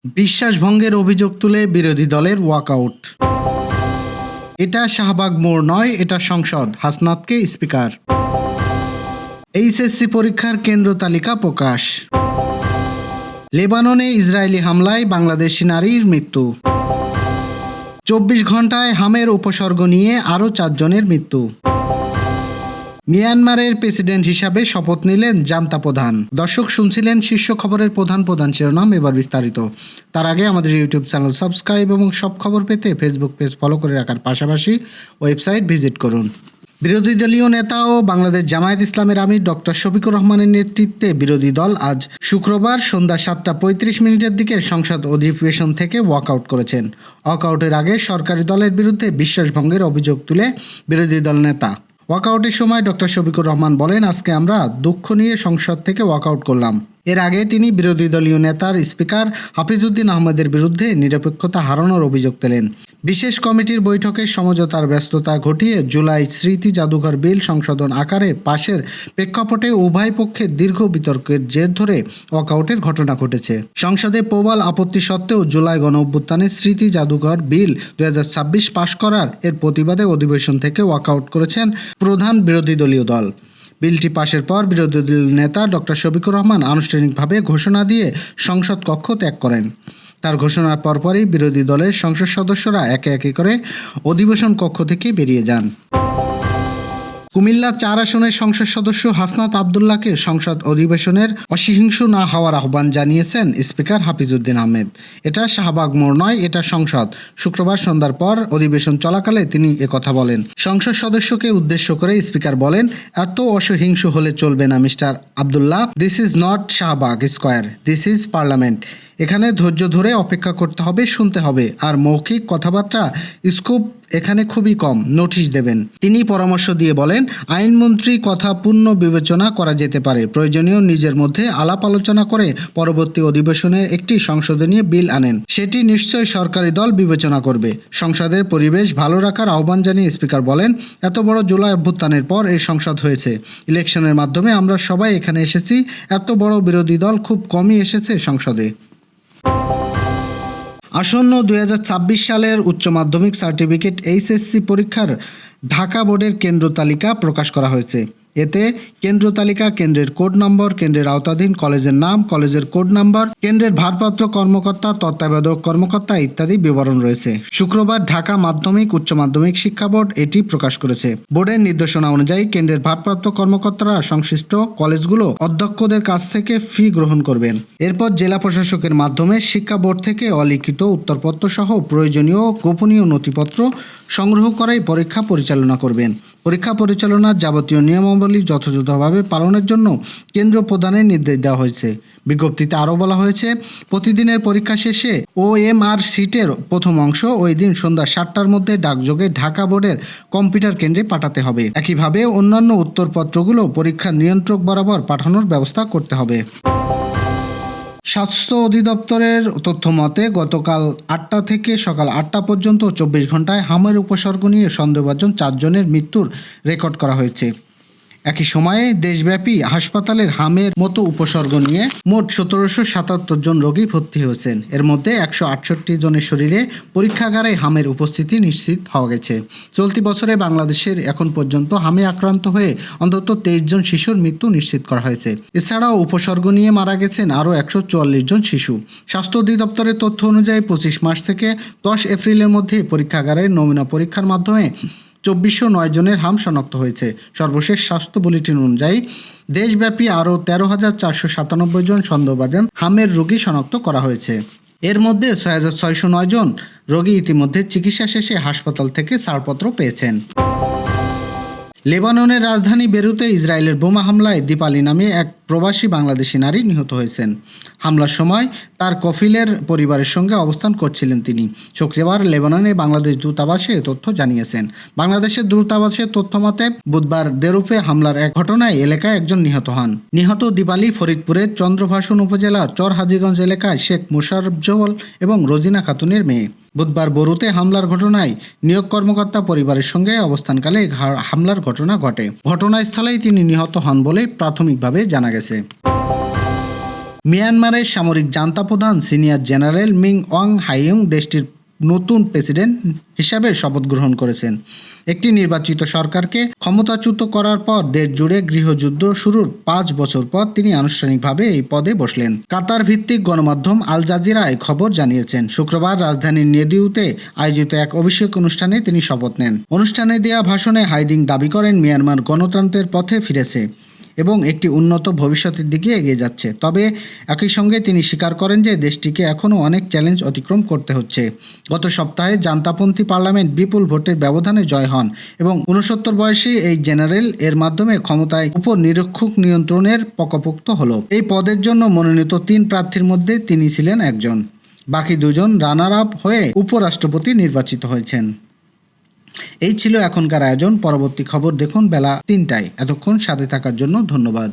বিশ্বাসভঙ্গের অভিযোগ তুলে বিরোধী দলের ওয়াকআউট। এটা শাহবাগ মোড় নয়, এটা সংসদ, হাসনাতকে স্পিকার। এইচএসসি পরীক্ষার কেন্দ্র তালিকা প্রকাশ। লেবাননে ইসরায়েলি হামলায় বাংলাদেশি নারীর মৃত্যু। 24 ঘন্টায় হামের উপসর্গ নিয়ে আরও 4 জনের মৃত্যু। মিয়ানমারের প্রেসিডেন্ট হিসাবে শপথ নিলেন জান্তা প্রধান। দর্শক, শুনছিলেন শীর্ষ খবরের প্রধান শিরোনাম, এবার বিস্তারিত। তার আগে আমাদের ইউটিউব চ্যানেল সাবস্ক্রাইব এবং সব খবর পেতে ফেসবুক পেজ ফলো করে রাখার পাশাপাশি ওয়েবসাইট ভিজিট করুন। বিরোধী দলীয় নেতা ও বাংলাদেশ জামায়াত ইসলামের আমির ডক্টর শফিকুর রহমানের নেতৃত্বে বিরোধী দল আজ শুক্রবার সন্ধ্যা 7:35 দিকে সংসদ অধিবেশন থেকে ওয়াকআউট করেছেন। ওয়াকআউটের আগে সরকারি দলের বিরুদ্ধে বিশ্বাসভঙ্গের অভিযোগ তুলে বিরোধী দল নেতা ওয়াকআউটের সময় ডক্টর শফিকুর রহমান বলেন, আজকে আমরা দুঃখ নিয়ে সংসদ থেকে ওয়াকআউট করলাম। এর আগে তিনি বিরোধী দলীয় নেতার স্পিকার হাফিজউদ্দিন আহমেদের বিরুদ্ধে নিরপেক্ষতা হারানোর অভিযোগ তোলেন। বিশেষ কমিটির বৈঠকে সমঝোতার ব্যস্ততা ঘটিয়ে জুলাই স্মৃতি জাদুঘর বিল সংশোধন আকারে পাশের প্রেক্ষাপটে উভয় পক্ষের দীর্ঘ বিতর্কের জের ধরে ওয়াকআউটের ঘটনা ঘটেছে। সংসদে প্রবল আপত্তি সত্ত্বেও জুলাই গণঅভ্যুত্থানে স্মৃতি জাদুঘর বিল 2026 পাশ করার এর প্রতিবাদে অধিবেশন থেকে ওয়াকআউট করেছেন প্রধান বিরোধী দলীয় দল। বিলটি পাশের পর বিরোধী দলীয় নেতা ডক্টর শফিকুর রহমান আনুষ্ঠানিকভাবে ঘোষণা দিয়ে সংসদ কক্ষ ত্যাগ করেন। তার ঘোষণার পরপরই বিরোধী দলের সংসদ সদস্যরা একে একে করে অধিবেশন কক্ষ থেকে বেরিয়ে যান। কুমিল্লা 4 আসনের সংসদ সদস্য হাসনাত আবদুল্লাহকে সংসদ অধিবেশনের অসহিংসু না হওয়ার আহ্বান জানিয়েছেন স্পিকার হাফিজউদ্দিন আহমেদ। এটা শাহবাগ মোড় নয়, এটা সংসদ। শুক্রবার সন্ধ্যার পর অধিবেশন চলাকালে তিনি একথা বলেন। সংসদ সদস্যকে উদ্দেশ্য করে স্পিকার বলেন, এত অসহিংসু হলে চলবে না mister Abdullah. This is not Shahbag square, this is parliament. এখানে ধৈর্য ধরে অপেক্ষা করতে হবে, শুনতে হবে, আর মৌখিক কথাবার্তা স্কোপ এখানে খুবই কম, নোটিশ দেবেন। তিনি পরামর্শ দিয়ে বলেন, আইনমন্ত্রী কথা পূর্ণ বিবেচনা করা যেতে পারে, প্রয়োজনীয় নিজের মধ্যে আলাপ আলোচনা করে পরবর্তী অধিবেশনের একটি সংশোধনীয় বিল আনেন, সেটি নিশ্চয়ই সরকারি দল বিবেচনা করবে। সংসদের পরিবেশ ভালো রাখার আহ্বান জানিয়ে স্পিকার বলেন, এত বড় জুলাই অভ্যুত্থানের পর এই সংসদ হয়েছে, ইলেকশনের মাধ্যমে আমরা সবাই এখানে এসেছি, এত বড় বিরোধী দল খুব কমই এসেছে সংসদে। আসন্ন 2026 সালের উচ্চ মাধ্যমিক সার্টিফিকেট এইচএসসি পরীক্ষার ঢাকা বোর্ডের কেন্দ্র তালিকা প্রকাশ করা হয়েছে। এতে কেন্দ্র তালিকা, কেন্দ্রের কোড নম্বর, কেন্দ্রের আওতাধীন কলেজের নাম, কলেজের কোড নম্বর, কেন্দ্রের ভারপ্রাপ্ত কর্মকর্তা, তত্ত্বাবধায়ক কর্মকর্তা ইত্যাদি বিবরণ রয়েছে। শুক্রবার ঢাকা মাধ্যমিক উচ্চ মাধ্যমিক শিক্ষা বোর্ড এটি প্রকাশ করেছে। বোর্ডের নির্দেশনা অনুযায়ী কেন্দ্রের ভারপ্রাপ্ত কর্মকর্তারা সংশ্লিষ্ট কলেজগুলো অধ্যক্ষদের কাছ থেকে ফি গ্রহণ করবেন। এরপর জেলা প্রশাসকের মাধ্যমে শিক্ষা বোর্ড থেকে অলিখিত উত্তরপত্র সহ প্রয়োজনীয় গোপনীয় নথিপত্র সংগ্রহ করাই পরীক্ষা পরিচালনা করবেন। পরীক্ষা পরিচালনার যাবতীয় নিয়মাবলী যথাযথভাবে পালনের জন্য কেন্দ্র প্রদানের নির্দেশ দেওয়া হয়েছে। বিজ্ঞপ্তিতে আরও বলা হয়েছে, প্রতিদিনের পরীক্ষা শেষে OMR সিটের প্রথম অংশ ওই দিন সন্ধ্যা 7টার মধ্যে ডাকযোগে ঢাকা বোর্ডের কম্পিউটার কেন্দ্রে পাঠাতে হবে। একইভাবে অন্যান্য উত্তরপত্রগুলো পরীক্ষা নিয়ন্ত্রক বরাবর পাঠানোর ব্যবস্থা করতে হবে। স্বাস্থ্য অধিদপ্তরের তথ্য মতে গতকাল 8টা থেকে সকাল 8টা পর্যন্ত 24 ঘন্টায় হামের উপসর্গ নিয়ে সন্দেহভাজন 4 জনের মৃত্যুর রেকর্ড করা হয়েছে। একই সময়ে দেশব্যাপী হাসপাতালের হামের মতো উপসর্গ নিয়ে মোট 1777 জন রোগী ভর্তি হয়েছেন। এর মধ্যে 168 জনের শরীরে পরীক্ষাগারে হামের উপস্থিতি নিশ্চিত হওয়া গেছে। চলতি বছরে বাংলাদেশের এখন পর্যন্ত হামে আক্রান্ত হয়ে অন্তত 23 জন শিশুর মৃত্যু নিশ্চিত করা হয়েছে। এছাড়াও উপসর্গ নিয়ে মারা গেছেন আরও 144 জন শিশু। স্বাস্থ্য অধিদপ্তরের তথ্য অনুযায়ী 25 মার্চ থেকে 10 এপ্রিলের মধ্যে পরীক্ষাগারের নমুনা পরীক্ষার মাধ্যমে 2409 জনের হাম শনাক্ত হয়েছে। সর্বশেষ স্বাস্থ্য বুলেটিন অনুযায়ী দেশব্যাপী আরও 13,497 জন সন্দেহভাজন হামের রোগী শনাক্ত করা হয়েছে। এর মধ্যে 6,609 জন রোগী ইতিমধ্যে চিকিৎসা শেষে হাসপাতাল থেকে ছাড়পত্র পেয়েছেন। লেবাননের রাজধানী বেরুতে ইসরায়েলের বোমা হামলায় দীপালি নামে এক প্রবাসী বাংলাদেশি নারী নিহত হয়েছেন। হামলার সময় তার কফিলের পরিবারের সঙ্গে অবস্থান করছিলেন তিনি। শুক্রবার লেবাননে বাংলাদেশ দূতাবাসে তথ্য জানিয়েছেন। বাংলাদেশের দূতাবাসের তথ্য মতে বুধবার দেরুপে হামলার এক ঘটনায় এলাকায় একজন নিহত হন। নিহত দীপালি ফরিদপুরের চন্দ্রভাষণ উপজেলার চর হাজীগঞ্জ এলাকায় শেখ মোশাররফ জওয়াল এবং রোজিনা খাতুনের মেয়ে। বুধবার বরুতে হামলার ঘটনায় নিয়োগ কর্মকর্তা পরিবারের সঙ্গে অবস্থানকালে হামলার ঘটনা ঘটে। ঘটনাস্থলেই তিনি নিহত হন বলে প্রাথমিকভাবে জানা গেছে। মিয়ানমারের সামরিক জান্তা প্রধান সিনিয়র জেনারেল মিং অং হাইয়ং দেশটির নতুন প্রেসিডেন্ট হিসাবে শপথ গ্রহণ করেছেন। একটি নির্বাচিত সরকারকে ক্ষমতাচ্যুত করার পর দেশ জুড়ে গৃহযুদ্ধ শুরুর 5 বছর পর তিনি আনুষ্ঠানিকভাবে এই পদে বসলেন। কাতার ভিত্তিক গণমাধ্যম আল জাজিরা এই খবর জানিয়েছেন। শুক্রবার রাজধানীর নেদিউতে আয়োজিত এক অভিষেক অনুষ্ঠানে তিনি শপথ নেন। অনুষ্ঠানে দেওয়া ভাষণে হাইদিং দাবি করেন মিয়ানমার গণতন্ত্রের পথে ফিরেছে এবং একটি উন্নত ভবিষ্যতের দিকে এগিয়ে যাচ্ছে। তবে একই সঙ্গে তিনি স্বীকার করেন যে দেশটিকে এখনও অনেক চ্যালেঞ্জ অতিক্রম করতে হচ্ছে। গত সপ্তাহে জান্তাপন্থী পার্লামেন্ট বিপুল ভোটের ব্যবধানে জয় হন এবং 69 বয়সী এই জেনারেল এর মাধ্যমে ক্ষমতায় উপর নিরীক্ষক নিয়ন্ত্রণের পাকাপোক্ত হলো। এই পদের জন্য মনোনীত 3 প্রার্থীর মধ্যে তিনি ছিলেন একজন। বাকি 2 জন রানার আপ হয়ে উপরাষ্ট্রপতি নির্বাচিত হয়েছেন। এই ছিল এখনকার আয়োজন। পরবর্তী খবর দেখুন বেলা 3টায়। এতক্ষণ সাথে থাকার জন্য ধন্যবাদ।